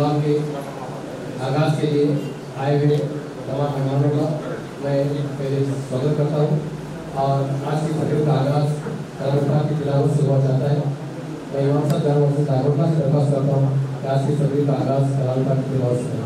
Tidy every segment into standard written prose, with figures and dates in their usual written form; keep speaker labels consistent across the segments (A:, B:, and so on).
A: Programme के आगाज के लिए आए हुए तमाम मेहमानों का मैं पहले स्वागत करता हूँ और आज की तकरीब का आगाज कलाम की तिलावत से हुआ जाता है। मैं इमाम साहब जानवर से जागरूकता से दरख्वास्त करता हूँ कि आज की तकरीब का आगाज कलाम की तिलावत से हो।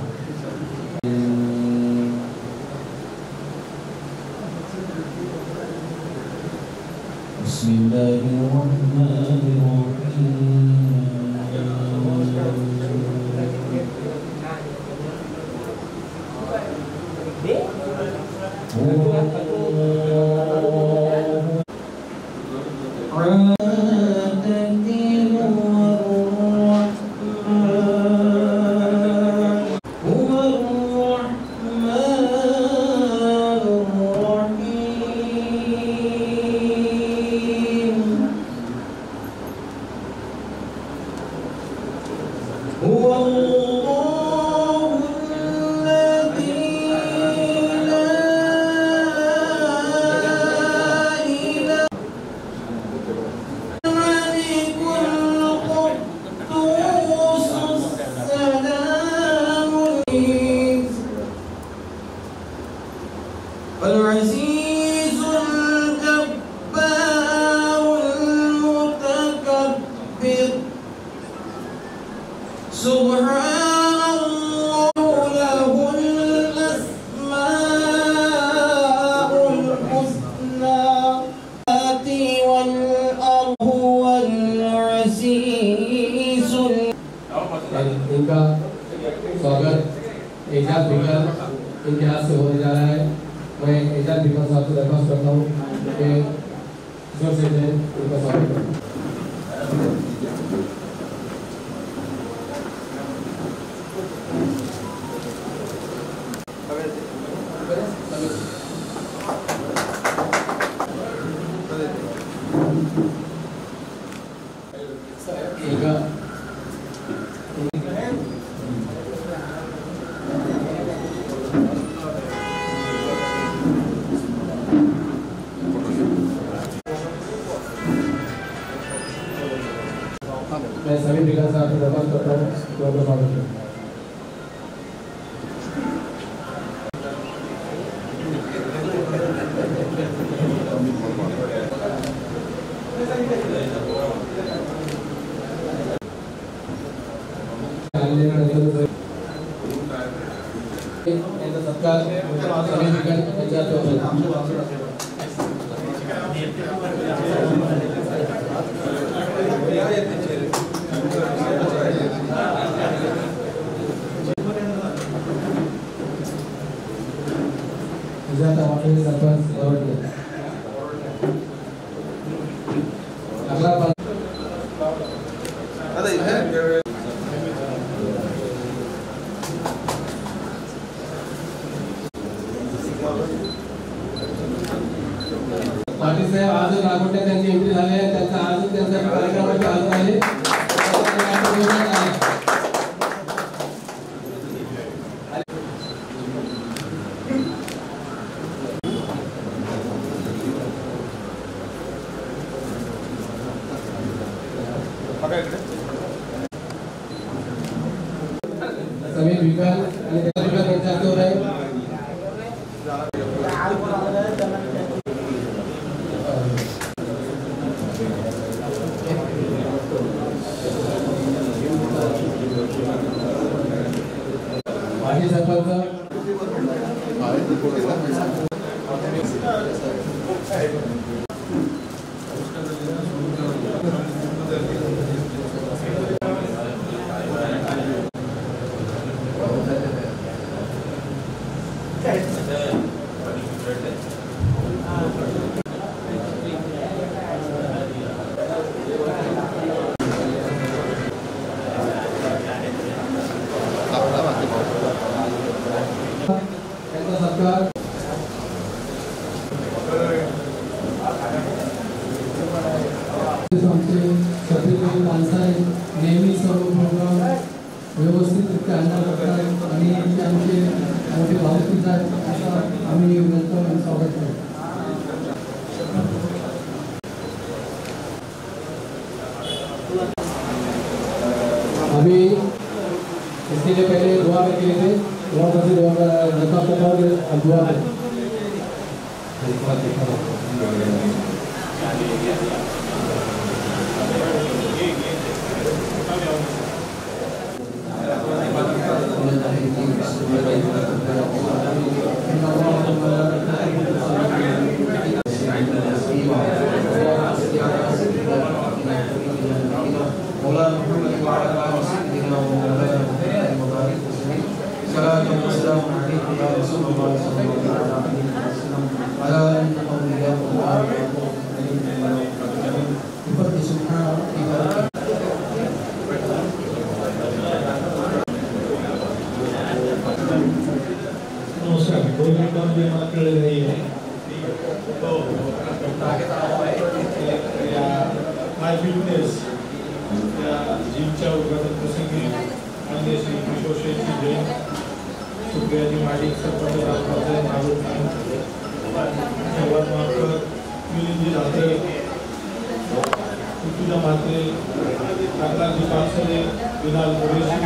A: इनका स्वागत एजाज बिगल इनके हाथ से होने जा रहा है। मैं एजाज बिगल साहब से दरख्वास्त करता हूँ कि जोर से इनका स्वागत करें। मैं सभी विकास साहब से दरख्वास्त करता हूँ कि उनका स्वागत करें। पाटील साहेब आज रागोट्या त्यांची एंट्री झाली आहे, त्यांचा आज त्यांचा कार्यक्रमाची हालत आहे। समीर विकल आणि त्याच्या त्यांच्या हातावर आहे। माजी सरपंच नेहमी सर्व प्रोग्राम व्यवस्थितरित्या हँडल करतात आणि त्यांचे मोठे भावकीच आहेत असा आम्ही वेलकम आणि स्वागत करतो। अभी इसके इसलिए पहले दुआ में किए थे, दुआ से दुआ
B: My witness, जिमच्या उद्घाटन प्रसंगी माननीय श्री किशोर शेट्टी जैन, सुप्रियाजी माडिक, सरपंच राजपाल नागोद संवाद मार्फत मिलिंदजी धात्रे, ऋतुजा म्हात्रे, काकाजी पानसरे, विलाल मोरेशी,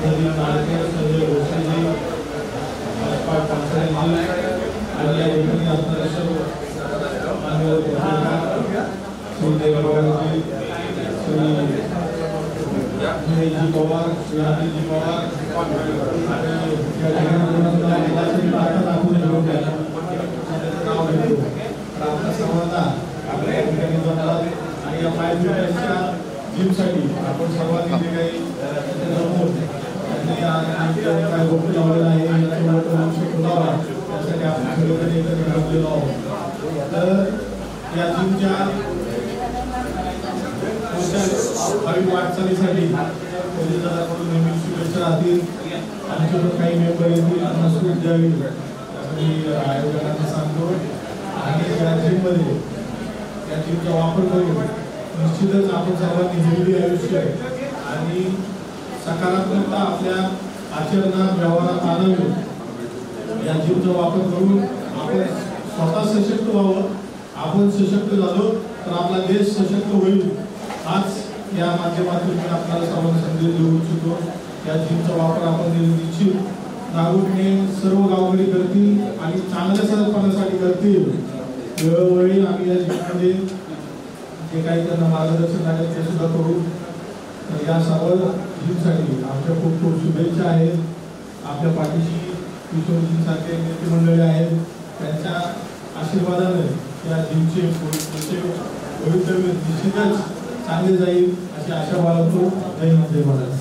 B: नदीम नाडकर, संजय भोसलेजी, राजपाल पानसरेजी आणि या ठिकाणी असणारे सर्व मान्यवर श्री देवराजी, श्री जी पवार, श्री आदिजी पवार आणि या ठिकाणी आपण घेऊन गेला नाव घेतो आपला सर्वांना आपल्या ठिकाणी जमतात आणि या 5 मिनिटांच्या जिमसाठी आपण सर्वांनी जे काही जमून आणि काय गोष्टी लावलेलं आहे यासाठी आपण सगळेजण एकत्र जमलेलो आहोत. तर या जिमच्या भावी वाटचालीसाठी पोलिसांकडून नेहमी शुभेच्छा राहतील. आमच्याकडून काही मेंबर येतील, मजबूत द्यावी मी आयोजकांना सांगतो. आणि या जिममध्ये या जिमचा वापर करून निश्चितच आपण सर्वांनी हेल्दी आयुष्य आणि सकारात्मकता आपल्या आचरणात व्यवहारात आणावी. या जिमचा वापर करून आपण स्वतः सशक्त व्हावं. आपण सशक्त झालो तर आपला देश सशक्त होईल. आज या माध्यमातून मी आपल्याला सर्वांना संदेश देऊ इच्छितो. या जिमचा वापर आपण निश्चित नागरिकने सर्व गावकरी करतील आणि चांगल्या सरपणासाठी करतील. वेळोवेळी आम्ही या जिममध्ये जे काही त्यांना मार्गदर्शन आहे ते सुद्धा करू. या सर्व जिमसाठी आमच्या खूप खूप शुभेच्छा आहेत. आपल्या पाठीशी किशोरजींसारखे नेते मंडळी आहेत. त्यांच्या आशीर्वादाने या जिमचे भवितव्य निश्चितच चांगले जाईल अशी आशा बाळगतो. जय हिंद, जय महाराज.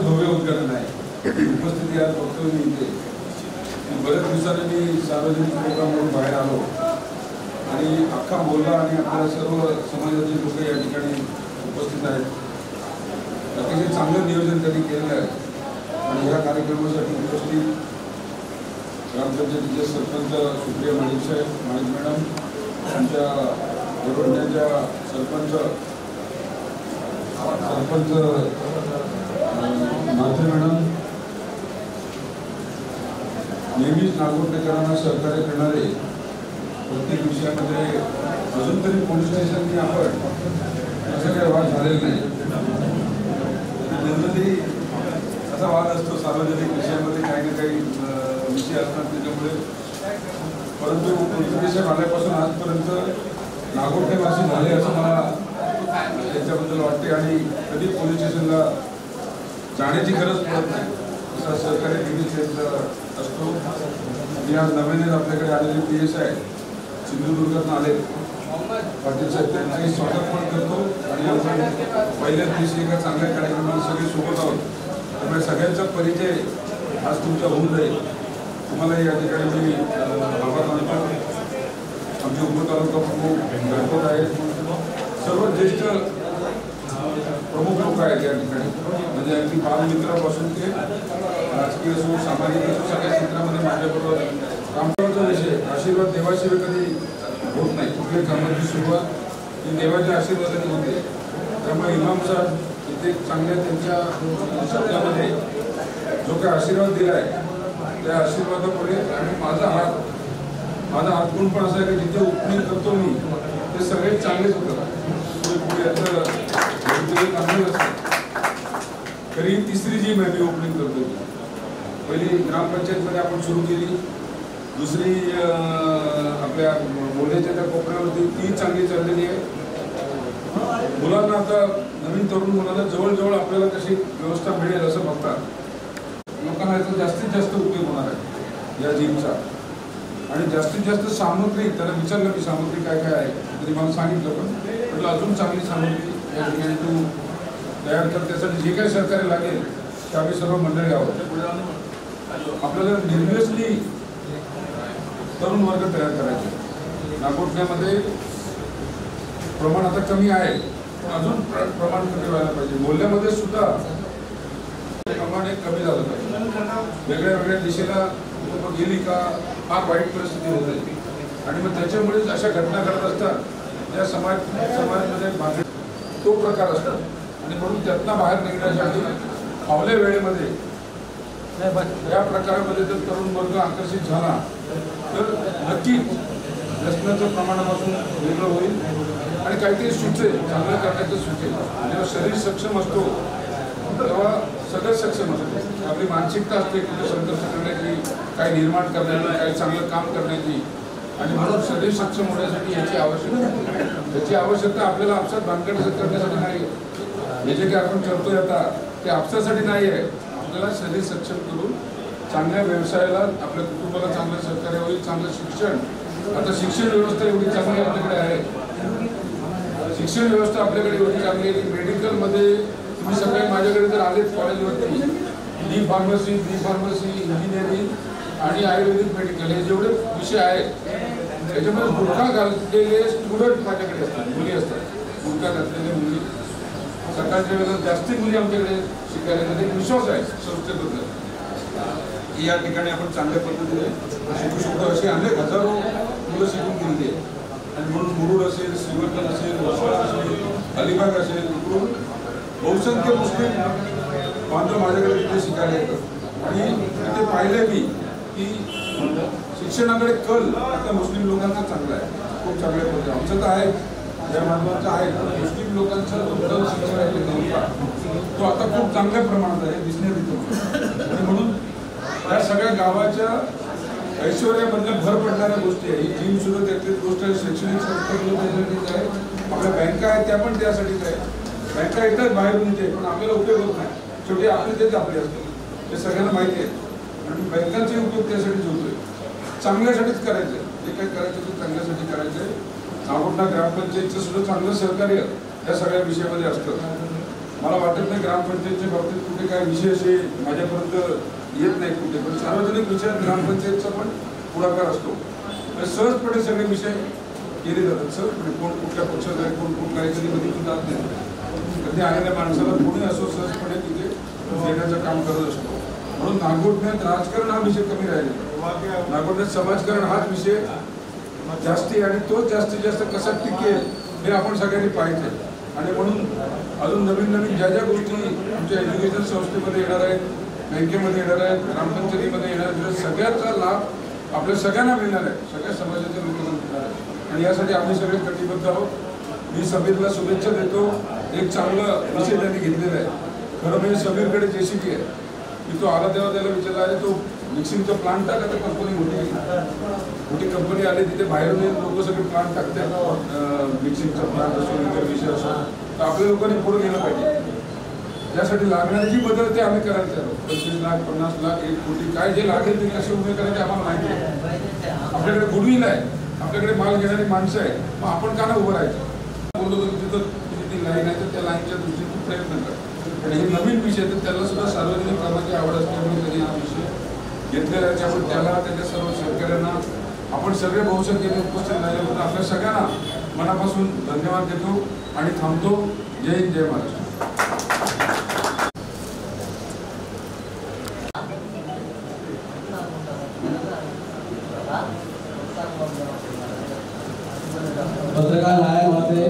C: भव्य उद्घाटन आहे. उपस्थिती आज बघतो मी इथे बऱ्याच दिवसांनी मी सार्वजनिक प्रोग्रामवरून बाहेर आलो आणि अख्खा बोलला आणि आपल्या सर्व समाजाचे लोक या ठिकाणी उपस्थित आहेत. अतिशय चांगलं नियोजन त्यांनी केलेलं आहे. आणि या कार्यक्रमासाठी उपस्थित ग्रामपंचायतीचे सरपंच सुप्रिया माडिक साहेब, माडिक मॅडम, आमच्या वडवण्याच्या सरपंच म्हात्रे मॅडम, नेहमीच नागोठणेकरांना सहकार्य करणारे, प्रत्येक विषयामध्ये अजून तरी पोलीस स्टेशननी आपण असं काही वाद झालेला नाही. जनरली असा वाद असतो सार्वजनिक विषयामध्ये, काही ना काही विषय असतात त्याच्यामुळे. परंतु पोलीस स्टेशन आल्यापासून आजपर्यंत नागोठणेवासी झाले असं मला त्याच्याबद्दल वाटते. आणि कधी पोलीस स्टेशनला जाण्याची गरज पडत नाही असा सहकार्य नेहमीच असतो. मी आज नवीनच आपल्याकडे आलेले PSI सिंधुदुर्गातून आले पाटील साहेब, त्यांचंही स्वागत पण करतो. आणि आपण पहिल्याच दिवशी एका चांगल्या कार्यक्रमाला सगळे सोबत आहोत. त्यामुळे सगळ्यांचा परिचय आज तुमचा होऊन जाईल. तुम्हाला या ठिकाणी मी आभार मानतो. आमचे उपतालुका प्रमुख गणपत आहेत, सर्व ज्येष्ठ प्रमुख लोक आहेत या ठिकाणी. म्हणजे अगदी बालमित्रापासून ते राजकीय असो, सामाजिक असो, सगळ्या क्षेत्रामध्ये माझ्याबरोबर काम करण्याचा विषय. आशीर्वाद देवाशिवाय कधी होत नाही. कुठल्या कामाची सुरुवात ही देवाच्या आशीर्वादाने होते. त्यामुळे इमाम साहेब इथे चांगल्या त्यांच्या शब्दामध्ये जो काही आशीर्वाद दिला आहे त्या आशीर्वादापुढे आणि माझा हात गुण पण असा आहे की जिथे ओपनिंग करतो मी ते सगळे चांगलेच होतात. तरी तिसरी जी मी ओपनिंग करतो पहिली ग्रामपंचायतमध्ये आपण सुरू केली, दुसरी आपल्या बोलण्याच्या त्या कोपऱ्यावरती ती चांगली चाललेली आहे. मुलांना आता नवीन तरुण मुलांना जवळजवळ आपल्याला कशी व्यवस्था मिळेल असं बघतात लोकांना याचा जास्तीत जास्त उपयोग होणार आहे या जिमचा. आणि जास्तीत जास्त सामग्री त्याला विचारलं की सामग्री काय काय आहे तरी मला सांगितलं पण म्हटलं अजून चांगली सामग्री या ठिकाणी तू तयार कर. त्यासाठी जे काही सहकार्य लागेल ते आम्ही सर्व मंडळी आहोत. आपल्याला निर्व्यसनी तरुण वर्ग तयार करायचे. नागोठण्यामध्ये प्रमाण आता कमी आहे पण अजून प्रमाण कमी व्हायला पाहिजे. बोलण्यामध्ये सुद्धा प्रमाण एक कमी झालं पाहिजे. वेगळ्या वेगळ्या दिशेला लोक गेली का फार वाईट परिस्थिती होते आणि मग त्याच्यामुळेच अशा घटना घडत असतात ज्या समाजामध्ये तो प्रकार असतो. आणि म्हणून त्यातनं बाहेर निघण्यासाठी फावल्या वेळेमध्ये या प्रकारामध्ये जर तरुण वर्ग आकर्षित झाला तर नक्कीच व्यसनाचं प्रमाणापासून वेगळं होईल आणि काहीतरी सुचेल, चांगलं करण्याचं सुचेल. जेव्हा शरीर सक्षम असतो तेव्हा सगळं सक्षम असतो. आपली मानसिकता असते कुठे संघर्ष करण्याची, काही निर्माण करण्याची, काही चांगलं काम करण्याची. आणि म्हणून शरीर सक्षम होण्यासाठी याची आवश्यकता आपल्याला आपसात भानगड करण्यासाठी नाही. हे जे काही आपण करतोय आता ते आपसासाठी नाही आहे. आपल्याला शरीर सक्षम करून चांगल्या व्यवसायाला आपल्या कुटुंबाला चांगलं सहकार्य होईल. चांगलं शिक्षण, आता शिक्षण व्यवस्था एवढी चांगली आपल्याकडे आहे. शिक्षण व्यवस्था आपल्याकडे एवढी चांगली आहे की मेडिकलमध्ये तुम्ही सगळे माझ्याकडे जर आलेत कॉलेजवरती बी फार्मसी, इंजिनिअरिंग आणि आयुर्वेदिक मेडिकल हे जेवढे विषय आहेत त्याच्यामध्ये बुरखा घातलेले स्टुडंट माझ्याकडे असतात, मुली असतात. बुरखा घातलेले मुली सकाळच्या वेळेला जास्ती मुली आमच्याकडे शिकायला एक विश्वास आहे संस्थेबद्दल की या ठिकाणी आपण चांगल्या पद्धतीने शिकू शकतो. असे अनेक हजारो मुलं शिकून गेलेली आहे. आणि म्हणून मुरुड असेल, श्रीवर्धन असेल, वसवाड असेल, अलिबाग असेल, इकडून बहुसंख्य मुस्लिम बांधव माझ्याकडे तिथे शिकायला येतात. आणि तिथे पाहिलं मी की शिक्षणाकडे कल आता मुस्लिम लोकांचा चांगला आहे, खूप चांगल्या पद्धतीने. आमचं तर आहे, या मानवाचं आहे, मुस्लिम लोकांचा जो शिक्षण आहे तो आता खूप चांगल्या प्रमाणात आहे दिसण्यात येतो. आणि म्हणून या सगळ्या गावाच्या ऐश्वर्यामधल्या भर पडणाऱ्या गोष्टी आहे. ही जिम सुद्धा त्यातलीच गोष्ट आहे. शैक्षणिक संस्था त्यासाठीच आहे. आपल्या बँका आहेत त्या पण त्यासाठीच आहे. बँका येतात बाहेरून इथे पण आपल्याला उपयोग होत नाही. शेवटी आपले तेच आपले असतात हे सगळ्यांना माहिती आहे. आणि बँकांचे उपयोग त्यासाठीच होतोय. चांगल्यासाठीच करायचं आहे. जे काही करायचं ते चांगल्यासाठी करायचं आहे. नागोठणा ग्रामपंचायतचं सुद्धा चांगलं सहकार्य या सगळ्या विषयामध्ये असतं. मला वाटत नाही ग्रामपंचायतच्या बाबतीत कुठे काय विषय असे माझ्यापर्यंत येत नाही कुठे. पण सार्वजनिक विषयात ग्रामपंचायतचा पण पुढाकार असतो. सहजपणे सगळे विषय केले जातात. सहजपणे कोण कुठल्या पक्षात आहे, कोण कोण काही कधी जात नाही. कधी आलेल्या माणसाला कोणी असो सहजपणे तिथे देण्याचं काम करत असतो. म्हणून नागोठण्यात राजकारण हा विषय कमी राहिलेला. नागोठण्यात समाजकारण हाच विषय जास्ती आणि तो जास्तीत जास्त कसा टिकेल हे आपण सगळ्यांनी पाहिजे. आणि म्हणून अजून नवीन नवीन ज्या ज्या गोष्टी आमच्या एज्युकेशन संस्थेमध्ये येणार आहेत, बँकेमध्ये येणार आहेत, ग्रामपंचायतीमध्ये येणार आहेत, सगळ्याचा लाभ आपल्या सगळ्यांना मिळणार आहे. सगळ्या समाजाच्या लोकांना मिळणार आहे. आणि यासाठी आम्ही सगळे कटिबद्ध आहोत. मी समीरला शुभेच्छा देतो. एक चांगला विषय त्यांनी घेतलेला आहे. खरं म्हणजे समीरकडे JCB आहे की तो आला तेव्हा त्याला विचारला आहे तो मिक्सिंगचा प्लांट टाका. तर कंपनी मोठी कंपनी आली तिथे बाहेरून लोक सगळे प्लांट टाकतात. मिक्सिंगचा प्लांट असो, इतर विषय असो. तर आपल्या लोकांनी पुढे गेलं पाहिजे. त्यासाठी लागणारी जी बदल ते आम्ही करायचे आहोत. 25 लाख, 50 लाख, 1 कोटी काय जे लागेल ते कसे उभे करायचे आम्हाला माहिती आहे. आपल्याकडे गुडविल आहे, आपल्याकडे माल घेणारी माणसं आहे. मग आपण का नाही उभं राहायचं. बोलतो तिथं ती लाईन आहे तर त्या लाईनच्या दृष्टीने प्रयत्न कर. आणि हे नवीन विषय तर त्याला सुद्धा सार्वजनिक कामाची आवड असल्यामुळे त्यांनी हा विषय घेतलेला आहे. त्यामुळे त्याला त्याच्या सर्व सहकार्यांना आपण सगळे बहुसंख्येने उपस्थित राहिल्याबद्दल आपल्या सगळ्यांना मनापासून धन्यवाद देतो आणि थांबतो. जय हिंद, जय महाराष्ट्र.
A: पत्रकार नारायण म्हात्रे,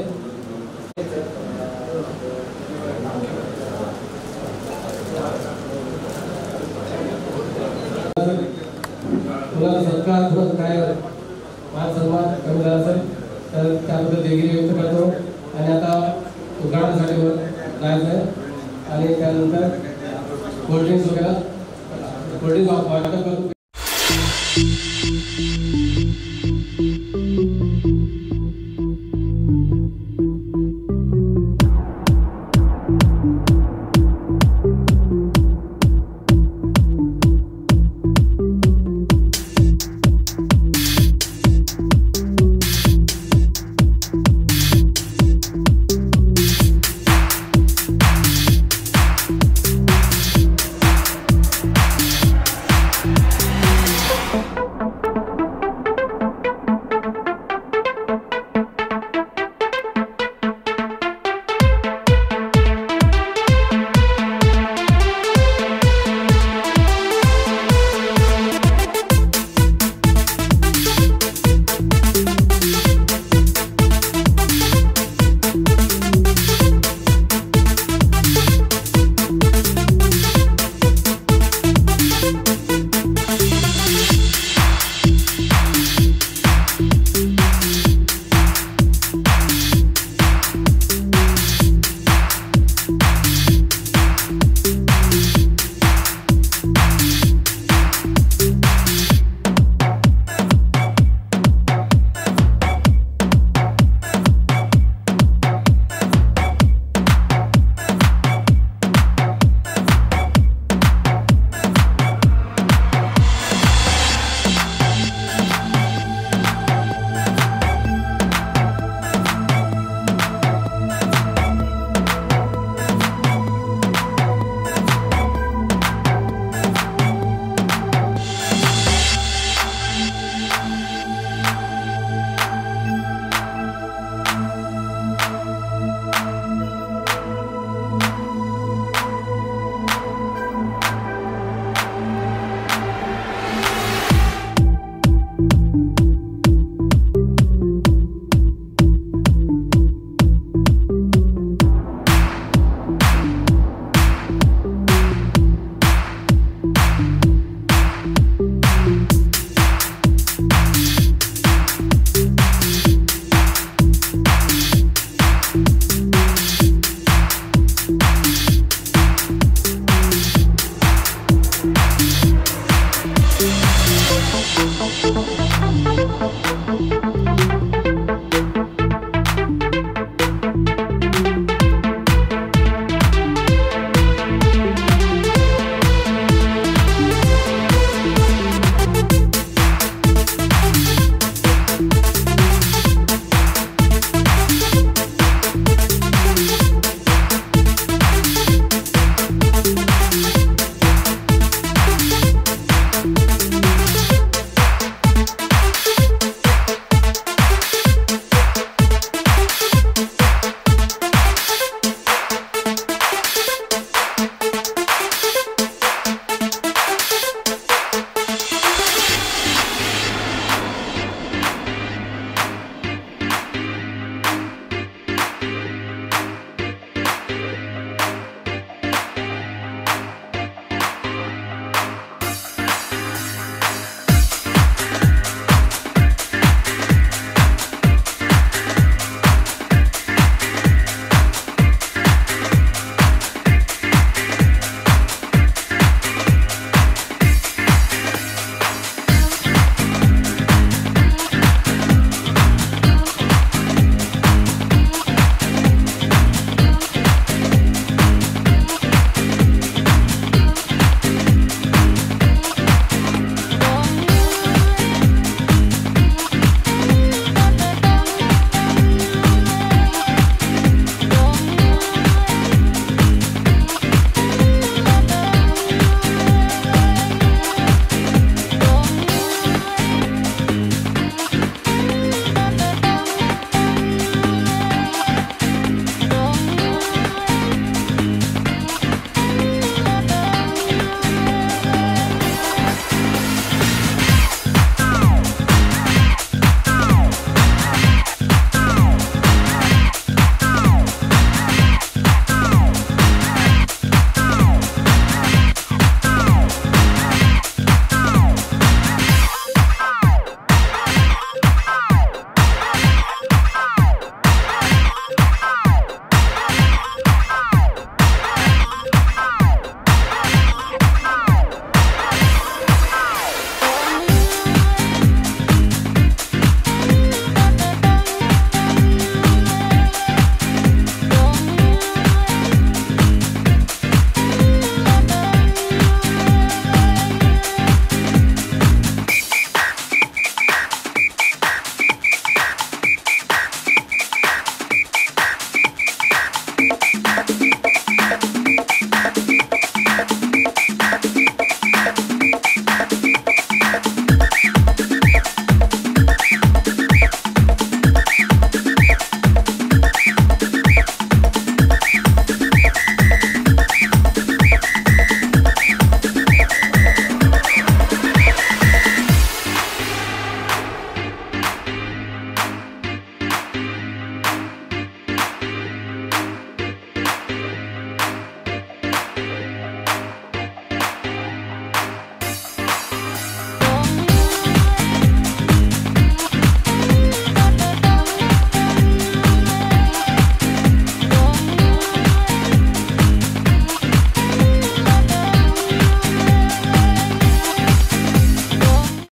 A: तुला सत्कार काय मान सन्मान कमी झाला असेल तर त्याबद्दल देणगी व्यक्त करतो आणि आता उद्घाटनासाठी जायचं आहे आणि त्यानंतर कोल्ड्रिंक्स वगैरे वाटप करतो.